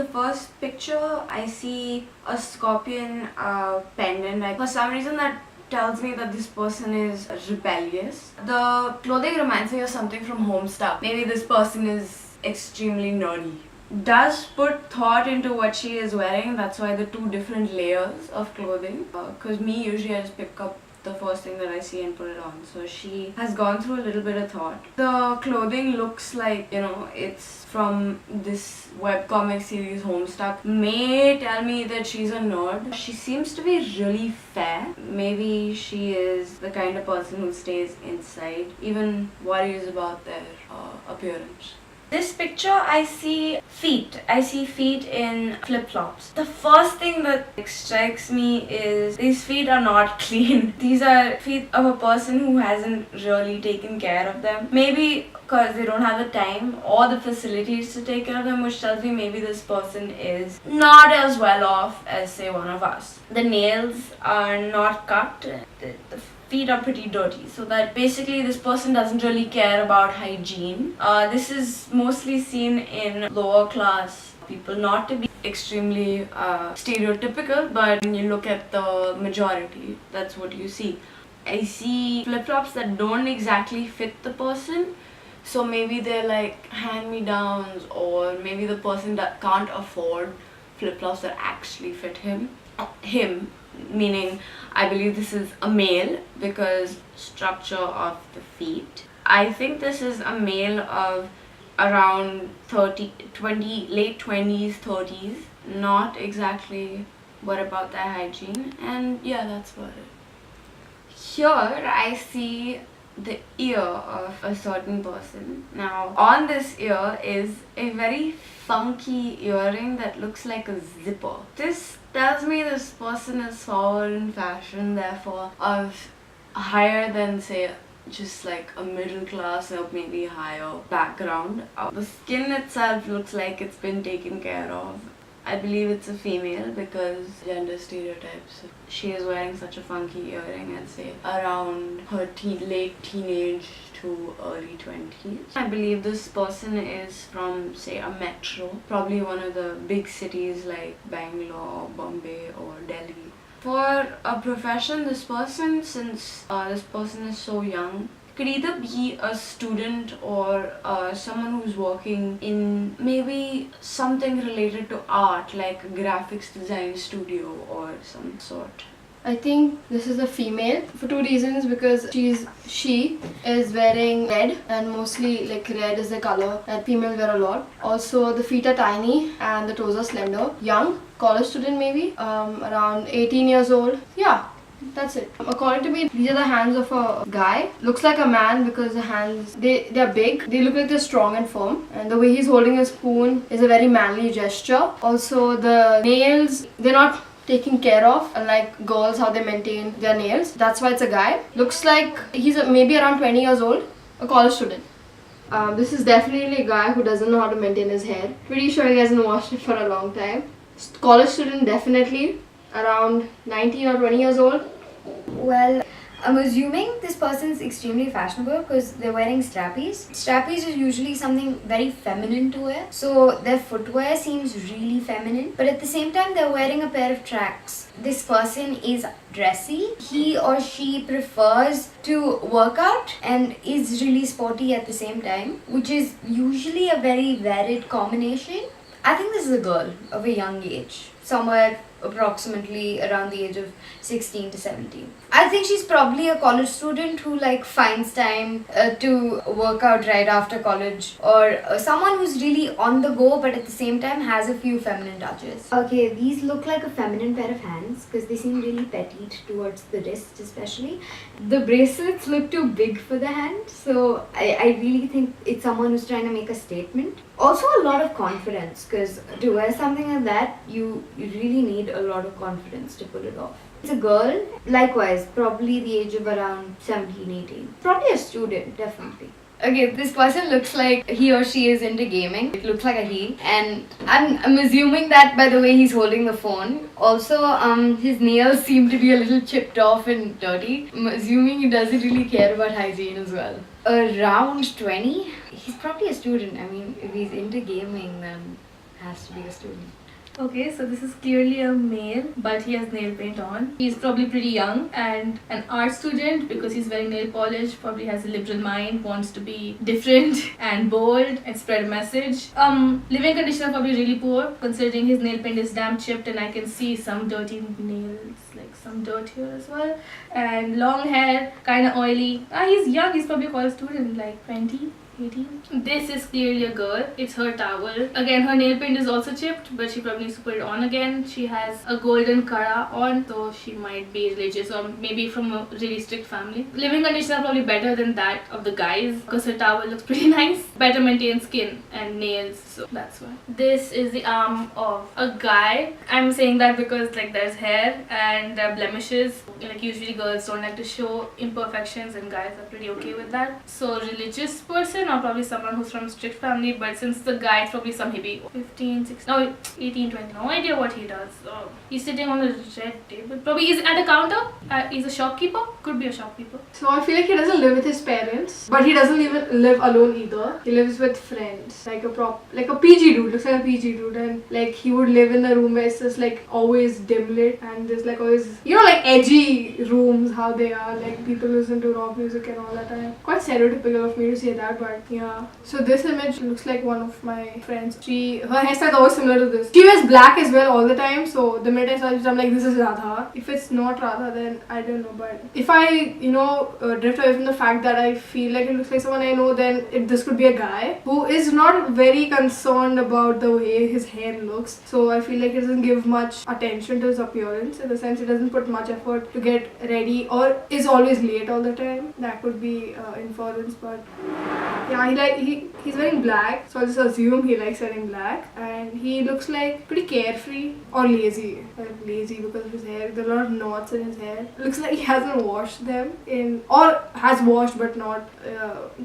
the first picture, I see a scorpion pendant. Like, for some reason that tells me that this person is rebellious. The clothing reminds me of something from Homestuck. Maybe this person is extremely nerdy. Does put thought into what she is wearing. That's why the two different layers of clothing. Because me, usually I just pick up the first thing that I see and put it on. So she has gone through a little bit of thought. The clothing looks like, you know, it's from this webcomic series Homestuck. May tell me that she's a nerd. She seems to be really fair. Maybe she is the kind of person who stays inside, even worries about their appearance. This picture, I see feet. I see feet in flip-flops. The first thing that strikes me is these feet are not clean. These are feet of a person who hasn't really taken care of them. Maybe because they don't have the time or the facilities to take care of them, which tells me maybe this person is not as well off as, say, one of us. The nails are not cut. The feet are pretty dirty, so that basically this person doesn't really care about hygiene. This is mostly seen in lower class people, not to be extremely stereotypical, but when you look at the majority, that's what you see. I see flip-flops that don't exactly fit the person, so maybe they're like hand-me-downs, or maybe the person that can't afford flip-flops that actually fit him, meaning I believe this is a male because structure of the feet. I think this is a male of around 20, late 20s, 30s. Not exactly what about their hygiene, and yeah, that's about it. Here I see the ear of a certain person. Now on this ear is a very funky earring that looks like a zipper. This tells me this person is forward in fashion, therefore of higher than, say, just like a middle class or maybe higher background. The skin itself looks like it's been taken care of. I believe it's a female because gender stereotypes. She is wearing such a funky earring, I'd say around her late teenage to early 20s. I believe this person is from, say, a metro, probably one of the big cities like Bangalore, Bombay or Delhi. For a profession, this person, since this person is so young, could either be a student or someone who's working in maybe something related to art, like a graphics design studio or some sort. I think this is a female for two reasons, because she is wearing red, and mostly like red is the color that females wear a lot. Also the feet are tiny and the toes are slender. Young, college student maybe, around 18 years old. Yeah. That's it. According to me, these are the hands of a guy. Looks like a man because the hands, they're big. They look like they're strong and firm. And the way he's holding a spoon is a very manly gesture. Also the nails, they're not taken care of, unlike girls how they maintain their nails. That's why it's a guy. Looks like he's maybe around 20 years old, a college student. This is definitely a guy who doesn't know how to maintain his hair. Pretty sure he hasn't washed it for a long time. College student definitely. Around 19 or 20 years old. Well, I'm assuming this person's extremely fashionable because they're wearing strappies. Strappies is usually something very feminine to wear, so their footwear seems really feminine, but at the same time they're wearing a pair of tracks. This person is dressy. He or she prefers to work out and is really sporty at the same time, which is usually a very varied combination. I think this is a girl of a young age, somewhere approximately around the age of 16 to 17. I think she's probably a college student who like finds time to work out right after college, or someone who's really on the go but at the same time has a few feminine touches. Okay, these look like a feminine pair of hands because they seem really petite towards the wrist especially. The bracelets look too big for the hand, so I really think it's someone who's trying to make a statement. Also a lot of confidence, because to wear something like that you really need a lot of confidence to pull it off. It's a girl, likewise, probably the age of around 17, 18. Probably a student, definitely. Okay, this person looks like he or she is into gaming. It looks like a he, and I'm assuming that by the way he's holding the phone. Also, his nails seem to be a little chipped off and dirty. I'm assuming he doesn't really care about hygiene as well. Around 20? He's probably a student. I mean, if he's into gaming, then has to be a student. Okay, so this is clearly a male, but he has nail paint on. He's probably pretty young and an art student because he's wearing nail polish, probably has a liberal mind, wants to be different and bold and spread a message. Living conditions are probably really poor considering his nail paint is damn chipped and I can see some dirty nails, like some dirt here as well. And long hair, kind of oily. He's young, he's probably a college student, like 20. 18. This is clearly a girl. It's her towel. Again, her nail paint is also chipped, but she probably needs to put it on again. She has a golden kara on, so she might be religious or maybe from a really strict family. Living conditions are probably better than that of the guys because her towel looks pretty nice. Better maintained skin and nails, so that's why. This is the arm of a guy. I'm saying that because like there's hair and blemishes. Like usually girls don't like to show imperfections and guys are pretty okay with that. So religious person or probably someone who's from a strict family, but since the guy is probably some hippie, 15, 16, no, 18, 20, no idea what he does. He's sitting on the red table. Probably he's at a counter. He's a shopkeeper. Could be a shopkeeper. So I feel like he doesn't live with his parents, but he doesn't even live alone either. He lives with friends, like a PG dude. Looks like a PG dude, and like he would live in a room where it's just like always dim lit, and there's like always like edgy rooms, how they are, like people listen to rock music and all that time. Quite stereotypical of me to say that, but yeah. So this image looks like one of my friends. Her hairstyle is always similar to this. She wears black as well all the time, so the minute I saw it, I'm like, this is Radha. If it's not Radha, then I don't know. But if I drift away from the fact that I feel like it looks like someone I know, then this could be a guy who is not very concerned about the way his hair looks. So I feel like he doesn't give much attention to his appearance, in the sense he doesn't put much effort to get ready or is always late all the time. That could be inference, but yeah, he's wearing black, so I'll just assume he likes wearing black, and he looks like pretty carefree or lazy. Lazy because of his hair. There are a lot of knots in his hair. Looks like he hasn't washed them or has washed but not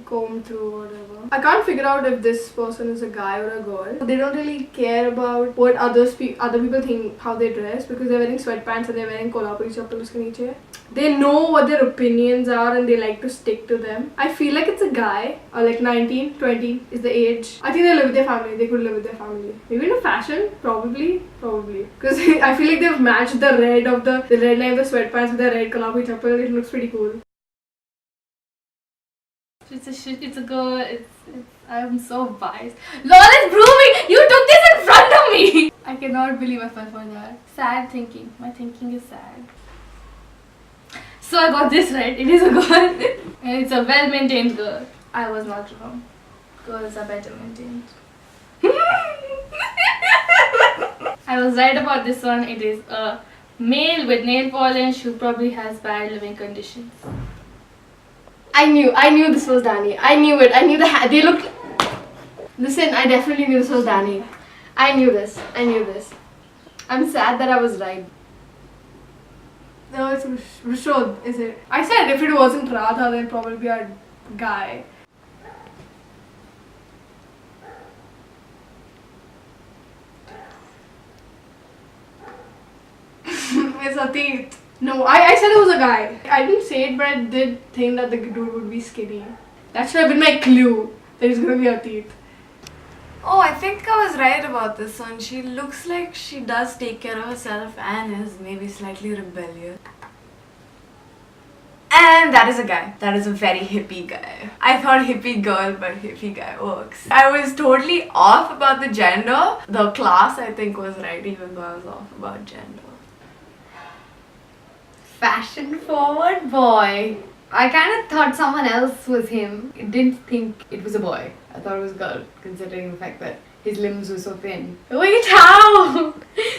combed through or whatever. I can't figure out if this person is a guy or a girl. They don't really care about what other people think how they dress because they're wearing sweatpants and they're wearing kolhapuri chappal uske niche. They know what their opinions are and they like to stick to them. I feel like it's a guy, like 19, 20 is the age. I think they live with their family. They could live with their family. Maybe in a fashion, probably. Because I feel like they've matched the red of the red line of the sweatpants with the red kolhapuri chappal. It looks pretty cool. It's a girl. I'm so biased. Lawless Brooming! You took this in front of me! I cannot believe I fell for that. Sad thinking. My thinking is sad. So I got this right. It is a girl. And it's a well-maintained girl. I was not wrong. Girls are better maintained. I was right about this one. It is a male with nail polish who probably has bad living conditions. I knew this was Danny. I knew it. I knew they looked. Listen, I definitely knew this was Danny. I knew this. I'm sad that I was right. No, it's Rishod, is it? I said if it wasn't Radha, then probably a guy. It's Atit. No, I said it was a guy. I didn't say it, but I did think that the dude would be skinny. That should have been my clue that he's gonna be Atit. Oh, I think I was right about this one. She looks like she does take care of herself and is maybe slightly rebellious. And that is a guy. That is a very hippie guy. I thought hippie girl, but hippie guy works. I was totally off about the gender. The class, I think, was right, even though I was off about gender. Fashion forward boy. I kind of thought someone else was him. I didn't think it was a boy. I thought it was a girl, considering the fact that his limbs were so thin. Wait, how?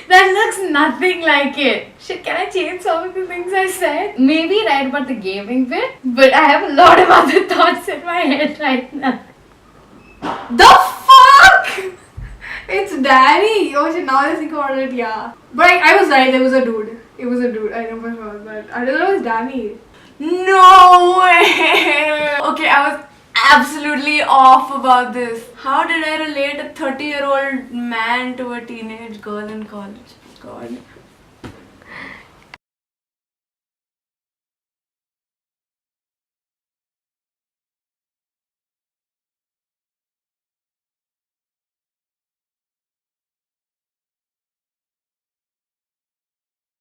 That looks nothing like it. Shit, can I change some of the things I said? Maybe right about the gaming bit, but I have a lot of other thoughts in my head right now. The fuck? It's Danny. Oh shit, now I think about it, yeah. But I was right, it was a dude. I know for sure, but I don't know it was Danny. No way! Okay, I was absolutely off about this. How did I relate a 30-year-old man to a teenage girl in college? God.